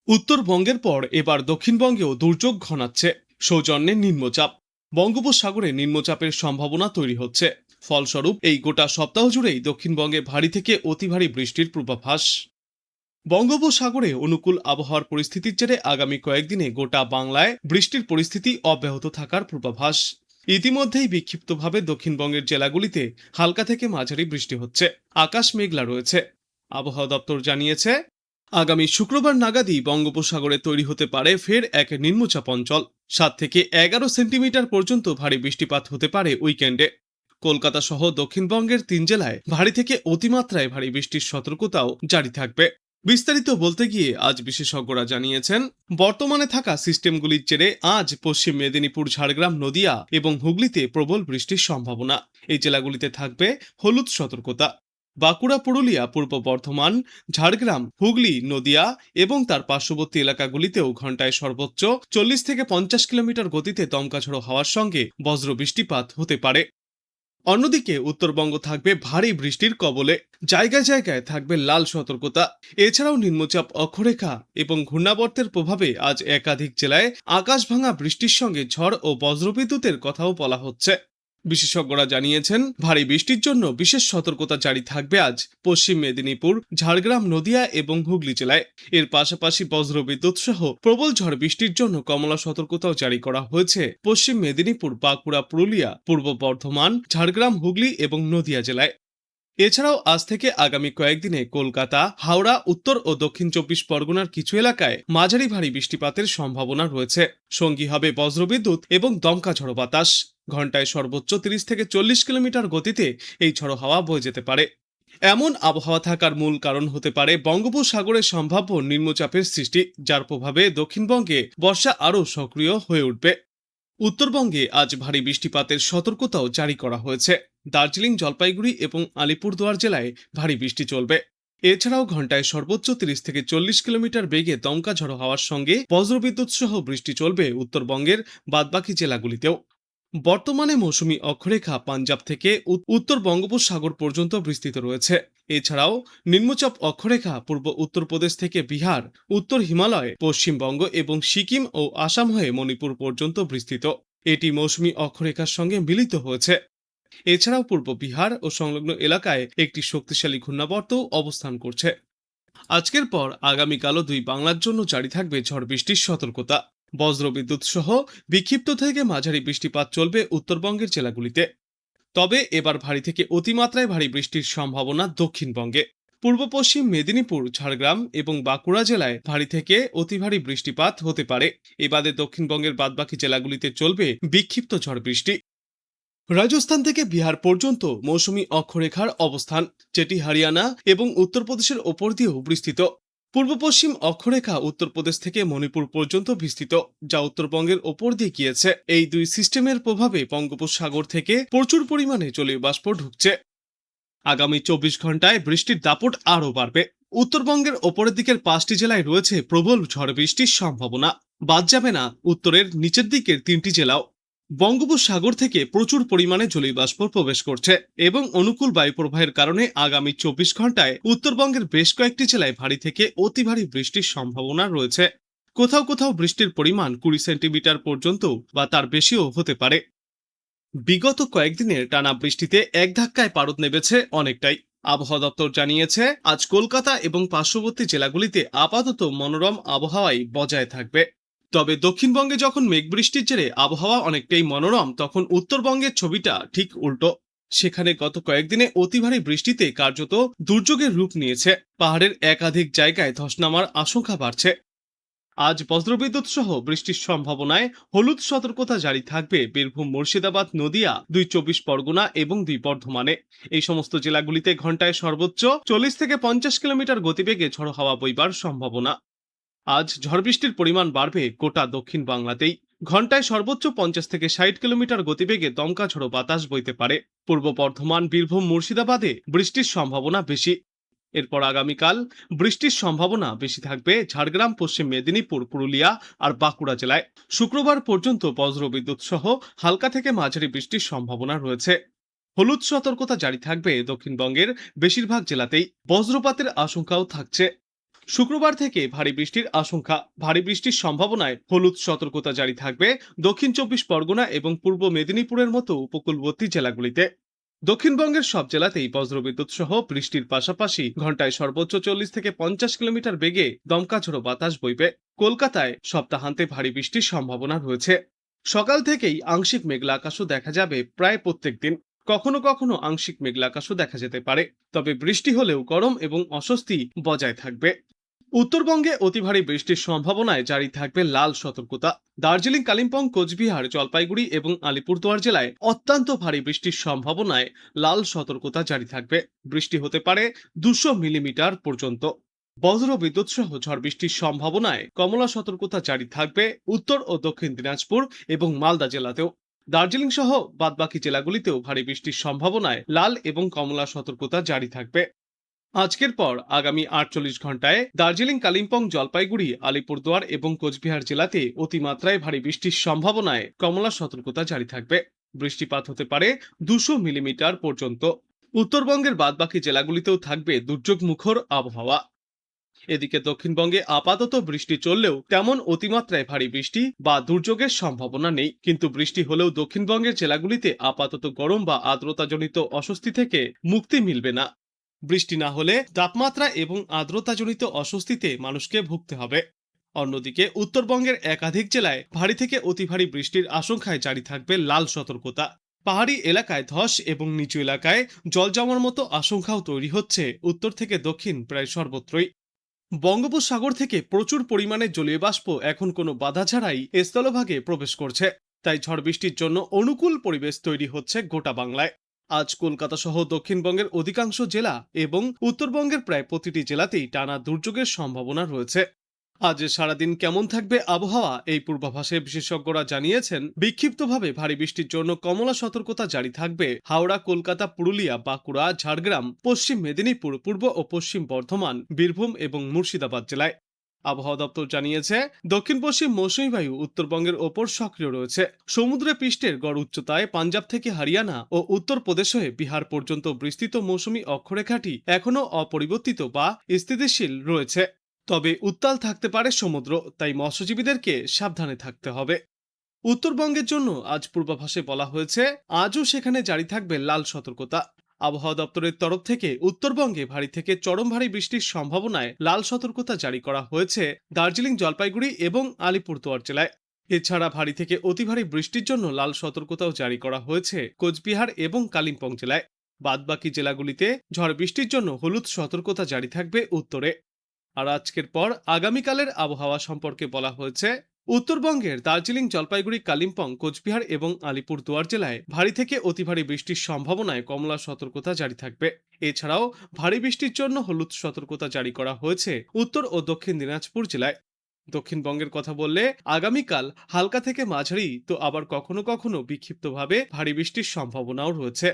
উত্তরবঙ্গের পর এবার দক্ষিণবঙ্গেও দুর্যোগ ঘনাচ্ছে সৌজন্যে নিম্নচাপ। বঙ্গোপসাগরে নিম্নচাপের সম্ভাবনা তৈরি হচ্ছে। ফলস্বরূপ এই গোটা সপ্তাহ জুড়েই দক্ষিণবঙ্গে ভারী থেকে অতি ভারী বৃষ্টির পূর্বাভাস। বঙ্গোপসাগরে অনুকূল আবহাওয়ার পরিস্থিতির জেরে আগামী কয়েকদিনে গোটা বাংলায় বৃষ্টির পরিস্থিতি অব্যাহত থাকার পূর্বাভাস। ইতিমধ্যেই বিক্ষিপ্তভাবে দক্ষিণবঙ্গের জেলাগুলিতে হালকা থেকে মাঝারি বৃষ্টি হচ্ছে। আকাশ মেঘলা রয়েছে। আবহাওয়া দপ্তর জানিয়েছে, আগামী শুক্রবার নাগাদই বঙ্গোপসাগরে তৈরি হতে পারে ফের এক নিম্নচাপ অঞ্চল। 7 থেকে 11 সেন্টিমিটার পর্যন্ত ভারী বৃষ্টিপাত হতে পারে উইকেন্ডে। কলকাতা সহ দক্ষিণবঙ্গের 3 জেলায় ভারী থেকে অতিমাত্রায় ভারী বৃষ্টির সতর্কতাও জারি থাকবে। বিস্তারিত বলতে গিয়ে আজ বিশেষজ্ঞরা জানিয়েছেন, বর্তমানে থাকা সিস্টেমগুলির জেরে আজ পশ্চিম মেদিনীপুর, ঝাড়গ্রাম, নদিয়া এবং হুগলিতে প্রবল বৃষ্টির সম্ভাবনা। এই জেলাগুলিতে থাকবে হলুদ সতর্কতা। বাঁকুড়া, পুরুলিয়া, পূর্ব বর্ধমান, ঝাড়গ্রাম, হুগলি, নদিয়া এবং তার পার্শ্ববর্তী এলাকাগুলিতেও ঘন্টায় সর্বোচ্চ 40 থেকে 50 কিলোমিটার গতিতে দমকা ঝোড়ো হওয়ার সঙ্গে বজ্র বৃষ্টিপাত হতে পারে। অন্যদিকে উত্তরবঙ্গ থাকবে ভারী বৃষ্টির কবলে। জায়গায় জায়গায় থাকবে লাল সতর্কতা। এছাড়াও নিম্নচাপ অক্ষরেখা এবং ঘূর্ণাবর্তের প্রভাবে আজ একাধিক জেলায় আকাশ ভাঙা বৃষ্টির সঙ্গে ঝড় ও বজ্রবিদ্যুতের কথাও বলা হচ্ছে। বিশেষজ্ঞরা জানিয়েছেন, ভারী বৃষ্টির জন্য বিশেষ সতর্কতা জারি থাকবে আজ পশ্চিম মেদিনীপুর, ঝাড়গ্রাম, নদিয়া এবং হুগলি জেলায়। এর পাশাপাশি বজ্রবিদ্যুৎ সহ প্রবল ঝড় বৃষ্টির জন্য কমলা সতর্কতাও জারি করা হয়েছে পশ্চিম মেদিনীপুর, বাঁকুড়া, পুরুলিয়া, পূর্ব বর্ধমান, ঝাড়গ্রাম, হুগলি এবং নদিয়া জেলায়। এছাড়াও আজ থেকে আগামী কয়েকদিনে কলকাতা, হাওড়া, উত্তর ও দক্ষিণ 24 পরগনার কিছু এলাকায় মাঝারি ভারী বৃষ্টিপাতের সম্ভাবনা রয়েছে। সঙ্গী হবে বজ্রবিদ্যুৎ এবং দমকা ঝড়ো বাতাস। ঘন্টায় সর্বোচ্চ 30 থেকে 40 কিলোমিটার গতিতে এই ঝড়ো হাওয়া বয়ে যেতে পারে। এমন আবহাওয়া থাকার মূল কারণ হতে পারে বঙ্গোপসাগরে সম্ভাব্য নিম্নচাপের সৃষ্টি, যার প্রভাবে দক্ষিণবঙ্গে বর্ষা আরও সক্রিয় হয়ে উঠবে। উত্তরবঙ্গে আজ ভারী বৃষ্টিপাতের সতর্কতাও জারি করা হয়েছে। দার্জিলিং, জলপাইগুড়ি এবং আলিপুরদুয়ার জেলায় ভারী বৃষ্টি চলবে। এছাড়াও ঘন্টায় সর্বোচ্চ 30 থেকে 40 কিলোমিটার বেগে দমকা ঝড়ো হওয়ার সঙ্গে বজ্রবিদ্যুৎ সহ বৃষ্টি চলবে উত্তরবঙ্গের বাদবাকি জেলাগুলিতেও। বর্তমানে মৌসুমি অক্ষরেখা পাঞ্জাব থেকে উত্তর বঙ্গোপসাগর পর্যন্ত বিস্তৃত রয়েছে। এছাড়াও নিম্নচাপ অক্ষরেখা পূর্ব উত্তরপ্রদেশ থেকে বিহার, উত্তর হিমালয়, পশ্চিমবঙ্গ এবং সিকিম ও আসাম হয়ে মণিপুর পর্যন্ত বিস্তৃত। এটি মৌসুমি অক্ষরেখার সঙ্গে মিলিত হয়েছে। এছাড়াও পূর্ব বিহার ও সংলগ্ন এলাকায় একটি শক্তিশালী ঘূর্ণাবর্তও অবস্থান করছে। আজকের পর আগামীকালও দুই বাংলার জন্য জারি থাকবে ঝড় বৃষ্টির সতর্কতা। বজ্রবিদ্যুৎ সহ বিক্ষিপ্ত থেকে মাঝারি বৃষ্টিপাত চলবে উত্তরবঙ্গের জেলাগুলিতে। তবে এবার ভারী থেকে অতিমাত্রায় ভারী বৃষ্টির সম্ভাবনা দক্ষিণবঙ্গে। পূর্ব পশ্চিম মেদিনীপুর, ঝাড়গ্রাম এবং বাঁকুড়া জেলায় ভারী থেকে অতি ভারী বৃষ্টিপাত হতে পারে। এবারে দক্ষিণবঙ্গের বাদবাকি জেলাগুলিতে চলবে বিক্ষিপ্ত ঝড় বৃষ্টি। রাজস্থান থেকে বিহার পর্যন্ত মৌসুমি অক্ষরেখার অবস্থান, যেটি হরিয়ানা এবং উত্তরপ্রদেশের ওপর দিয়েও বিস্তৃত। পূর্ব পশ্চিম অক্ষরেখা উত্তরপ্রদেশ থেকে মণিপুর পর্যন্ত বিস্তৃত, যা উত্তরবঙ্গের ওপর দিয়ে গিয়েছে। এই দুই সিস্টেমের প্রভাবে বঙ্গোপসাগর থেকে প্রচুর পরিমাণে জলীয় বাষ্প ঢুকছে। আগামী 24 ঘন্টায় বৃষ্টির দাপট আরও বাড়বে। উত্তরবঙ্গের ওপরের দিকের 5টি জেলায় রয়েছে প্রবল ঝড় বৃষ্টির সম্ভাবনা। বাদ যাবে না উত্তরের নিচের দিকের 3টি জেলাও। বঙ্গোপসাগর থেকে প্রচুর পরিমাণে জলীয় বাষ্প প্রবেশ করছে এবং অনুকূল বায়ু প্রবাহের কারণে আগামী 24 ঘন্টায় উত্তরবঙ্গের বেশ কয়েকটি জেলায় ভারী থেকে অতি ভারী বৃষ্টির সম্ভাবনা রয়েছে। কোথাও কোথাও বৃষ্টির পরিমাণ 20 সেন্টিমিটার পর্যন্ত বা তার বেশিও হতে পারে। বিগত কয়েকদিনের টানা বৃষ্টিতে এক ধাক্কায় পারদ নেমেছে অনেকটাই। আবহাওয়া দপ্তর জানিয়েছে, আজ কলকাতা এবং পার্শ্ববর্তী জেলাগুলিতে আপাতত মনোরম আবহাওয়াই বজায় থাকবে। তবে দক্ষিণবঙ্গে যখন মেঘবৃষ্টির জেরে আবহাওয়া অনেকটাই মনোরম, তখন উত্তরবঙ্গের ছবিটা ঠিক উল্টো। সেখানে গত কয়েকদিনে অতি ভারী বৃষ্টিতে কার্যত দুর্যোগের রূপ নিয়েছে। পাহাড়ের একাধিক জায়গায় ধস নামার আশঙ্কা বাড়ছে। আজ বজ্রবিদ্যুৎ সহ বৃষ্টির সম্ভাবনায় হলুদ সতর্কতা জারি থাকবে বীরভূম, মুর্শিদাবাদ, নদিয়া, 24 পরগনা এবং 2 বর্ধমানে। এই সমস্ত জেলাগুলিতে ঘন্টায় সর্বোচ্চ 40 থেকে 50 কিলোমিটার গতিবেগে ঝড়ো হাওয়া বইবার সম্ভাবনা। আজ ঝড় বৃষ্টির পরিমাণ বাড়বে গোটা দক্ষিণ বাংলাতেই। ঘন্টায় সর্বোচ্চ 50 থেকে 60 কিলোমিটার গতিবেগে দমকা ঝড়ো বাতাস বইতে পারে। পূর্ব বর্ধমান, বীরভূম, মুর্শিদাবাদে বৃষ্টির সম্ভাবনা বেশি। এরপর আগামীকাল বৃষ্টির সম্ভাবনা বেশি থাকবে ঝাড়গ্রাম, পশ্চিম মেদিনীপুর, পুরুলিয়া আর বাঁকুড়া জেলায়। শুক্রবার পর্যন্ত বজ্রবিদ্যুৎ সহ হালকা থেকে মাঝারি বৃষ্টির সম্ভাবনা রয়েছে। হলুদ সতর্কতা জারি থাকবে দক্ষিণবঙ্গের বেশিরভাগ জেলাতেই। বজ্রপাতের আশঙ্কাও থাকছে। শুক্রবার থেকে ভারী বৃষ্টির আশঙ্কা। ভারী বৃষ্টির সম্ভাবনায় হলুদ সতর্কতা জারি থাকবে দক্ষিণ চব্বিশ পরগনা এবং পূর্ব মেদিনীপুরের মতো উপকূলবর্তী জেলাগুলিতে। দক্ষিণবঙ্গের সব জেলাতেই বজ্রবিদ্যুৎ সহ বৃষ্টির পাশাপাশি ঘন্টায় সর্বোচ্চ 40 থেকে 50 কিলোমিটার বেগে দমকা ঝোড়ো বাতাস বইবে। কলকাতায় সপ্তাহান্তে ভারী বৃষ্টির সম্ভাবনা রয়েছে। সকাল থেকেই আংশিক মেঘলা আকাশও দেখা যাবে প্রায় প্রত্যেক দিন। কখনো কখনো আংশিক মেঘলা আকাশও দেখা যেতে পারে, তবে বৃষ্টি হলেও গরম এবং অস্বস্তি বজায় থাকবে। উত্তরবঙ্গে অতি ভারী বৃষ্টির সম্ভাবনায় জারি থাকবে লাল সতর্কতা। দার্জিলিং, কালিম্পং, কোচবিহার, জলপাইগুড়ি এবং আলিপুরদুয়ার জেলায় অত্যন্ত ভারী বৃষ্টির সম্ভাবনায় লাল সতর্কতা জারি থাকবে। বৃষ্টি হতে পারে 200 মিলিমিটার পর্যন্ত। বজ্র বিদ্যুৎ সহ ঝড় বৃষ্টির সম্ভাবনায় কমলা সতর্কতা জারি থাকবে উত্তর ও দক্ষিণ দিনাজপুর এবং মালদা জেলাতেও। দার্জিলিং সহ বাদবাকি জেলাগুলিতেও ভারী বৃষ্টির সম্ভাবনায় লাল এবং কমলা সতর্কতা জারি থাকবে। আজকের পর আগামী 48 ঘন্টায় দার্জিলিং, কালিম্পং, জলপাইগুড়ি, আলিপুরদুয়ার এবং কোচবিহার জেলাতে অতিমাত্রায় ভারী বৃষ্টির সম্ভাবনায় কমলা সতর্কতা জারি থাকবে। বৃষ্টিপাত হতে পারে 200 মিলিমিটার পর্যন্ত। উত্তরবঙ্গের বাদবাকি জেলাগুলিতেও থাকবে দুর্যোগ মুখর আবহাওয়া। এদিকে দক্ষিণবঙ্গে আপাতত বৃষ্টি চললেও তেমন অতিমাত্রায় ভারী বৃষ্টি বা দুর্যোগের সম্ভাবনা নেই, কিন্তু বৃষ্টি হলেও দক্ষিণবঙ্গের জেলাগুলিতে আপাতত গরম বা আর্দ্রতাজনিত অস্বস্তি থেকে মুক্তি মিলবে না। বৃষ্টি না হলে তাপমাত্রা এবং আর্দ্রতাজনিত অস্বস্তিতে মানুষকে ভুগতে হবে। অন্যদিকে উত্তরবঙ্গের একাধিক জেলায় ভারী থেকে অতি ভারী বৃষ্টির আশঙ্কায় জারি থাকবে লাল সতর্কতা। পাহাড়ি এলাকায় ধস এবং নিচু এলাকায় জল জমার মতো আশঙ্কাও তৈরি হচ্ছে উত্তর থেকে দক্ষিণ প্রায় সর্বত্রই। বঙ্গোপসাগর থেকে প্রচুর পরিমাণে জলীয় বাষ্প এখন কোনো বাধা ছাড়াই স্থলভাগে প্রবেশ করছে, তাই ঝড় বৃষ্টির জন্য অনুকূল পরিবেশ তৈরি হচ্ছে গোটা বাংলায়। আজ কলকাতা সহ দক্ষিণবঙ্গের অধিকাংশ জেলা এবং উত্তরবঙ্গের প্রায় প্রতিটি জেলাতেই টানা দুর্যোগের সম্ভাবনা রয়েছে। আজ সারাদিন কেমন থাকবে আবহাওয়া, এই পূর্বাভাসে বিশেষজ্ঞরা জানিয়েছেন বিক্ষিপ্তভাবে ভারী বৃষ্টির জন্য কমলা সতর্কতা জারি থাকবে হাওড়া, কলকাতা, পুরুলিয়া, বাঁকুড়া, ঝাড়গ্রাম, পশ্চিম মেদিনীপুর, পূর্ব ও পশ্চিম বর্ধমান, বীরভূম এবং মুর্শিদাবাদ জেলায়। আবহাওয়া দপ্তর জানিয়েছে দক্ষিণ পশ্চিম মৌসুমী বায়ু উত্তরবঙ্গের ওপর সক্রিয় রয়েছে। সমুদ্রে পৃষ্ঠের গড় উচ্চতায় পাঞ্জাব থেকে হরিয়ানা ও উত্তরপ্রদেশ হয়ে বিহার পর্যন্ত বিস্তৃত মৌসুমী অক্ষরেখাটি এখনও অপরিবর্তিত বা স্থিতিশীল রয়েছে। তবে উত্তাল থাকতে পারে সমুদ্র, তাই মৎস্যজীবীদেরকে সাবধানে থাকতে হবে। উত্তরবঙ্গের জন্য আজ পূর্বাভাসে বলা হয়েছে আজও সেখানে জারি থাকবে লাল সতর্কতা। আবহাওয়া দপ্তরের তরফ থেকে উত্তরবঙ্গে ভারী থেকে চরম ভারী বৃষ্টির সম্ভাবনায় লাল সতর্কতা জারি করা হয়েছে দার্জিলিং, জলপাইগুড়ি এবং আলিপুরদুয়ার জেলায়। এছাড়া ভারী থেকে অতি ভারী বৃষ্টির জন্য লাল সতর্কতাও জারি করা হয়েছে কোচবিহার এবং কালিম্পং জেলায়। বাদবাকি জেলাগুলিতে ঝড় বৃষ্টির জন্য হলুদ সতর্কতা জারি থাকবে উত্তরে। আর আজকের পর আগামীকালের আবহাওয়া সম্পর্কে বলা হয়েছে উত্তরবঙ্গের দার্জিলিং, জলপাইগুড়ি, কালিম্পং, কোচবিহার এবং আলিপুরদুয়ার জেলায় ভারী থেকে অতি ভারী বৃষ্টির সম্ভাবনায় কমলা সতর্কতা জারি থাকবে। এছাড়াও ভারী বৃষ্টির জন্য হলুদ সতর্কতা জারি করা হয়েছে উত্তর ও দক্ষিণ দিনাজপুর জেলায়। দক্ষিণবঙ্গের কথা বললে আগামীকাল হালকা থেকে মাঝারি তো আবার কখনো কখনো বিক্ষিপ্তভাবে ভারী বৃষ্টির সম্ভাবনাও রয়েছে।